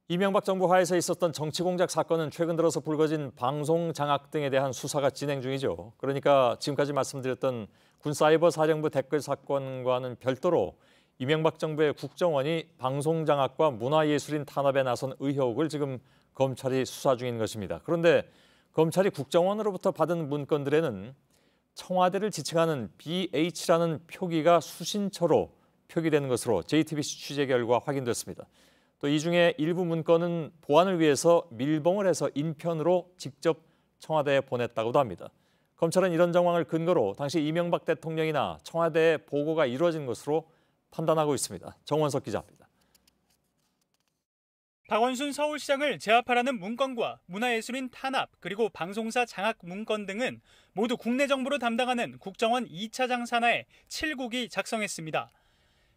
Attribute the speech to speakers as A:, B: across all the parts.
A: 이명박 정부 하에서 있었던 정치 공작 사건은 최근 들어서 불거진 방송 장악 등에 대한 수사가 진행 중이죠. 그러니까 지금까지 말씀드렸던 군사이버사령부 댓글 사건과는 별도로 이명박 정부의 국정원이 방송 장악과 문화예술인 탄압에 나선 의혹을 지금 검찰이 수사 중인 것입니다. 그런데 검찰이 국정원으로부터 받은 문건들에는 청와대를 지칭하는 BH라는 표기가 수신처로 표기된 것으로 JTBC 취재 결과 확인됐습니다. 또 이 중에 일부 문건은 보안을 위해서 밀봉을 해서 인편으로 직접 청와대에 보냈다고도 합니다. 검찰은 이런 정황을 근거로 당시 이명박 대통령이나 청와대에 보고가 이루어진 것으로 판단하고 있습니다. 정원석 기자입니다.
B: 박원순 서울시장을 제압하라는 문건과 문화예술인 탄압 그리고 방송사 장악 문건 등은 모두 국내 정보를 담당하는 국정원 2차장 산하의 7국이 작성했습니다.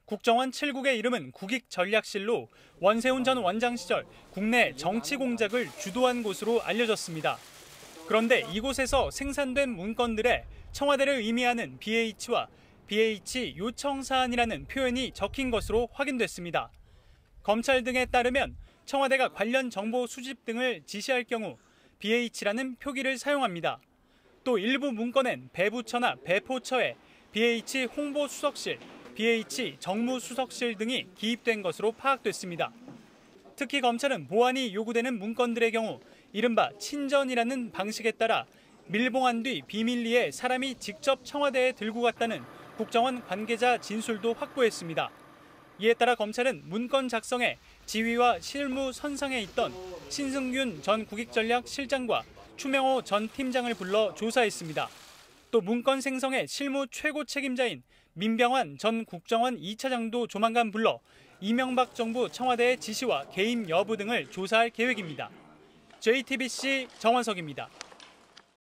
B: 국정원 7국의 이름은 국익전략실로 원세훈 전 원장 시절 국내 정치 공작을 주도한 곳으로 알려졌습니다. 그런데 이곳에서 생산된 문건들에 청와대를 의미하는 BH와 BH 요청사안이라는 표현이 적힌 것으로 확인됐습니다. 검찰 등에 따르면 청와대가 관련 정보 수집 등을 지시할 경우 BH라는 표기를 사용합니다. 또 일부 문건엔 배부처나 배포처에 BH 홍보수석실, BH 정무수석실 등이 기입된 것으로 파악됐습니다. 특히 검찰은 보안이 요구되는 문건들의 경우 이른바 친전이라는 방식에 따라 밀봉한 뒤 비밀리에 사람이 직접 청와대에 들고 갔다는 국정원 관계자 진술도 확보했습니다. 이에 따라 검찰은 문건 작성에 지휘와 실무 선상에 있던 신승균 전 국익전략실장과 추명호 전 팀장을 불러 조사했습니다. 또 문건 생성의 실무 최고 책임자인 민병환 전 국정원 2차장도 조만간 불러 이명박 정부 청와대의 지시와 개입 여부 등을 조사할 계획입니다. JTBC 정원석입니다.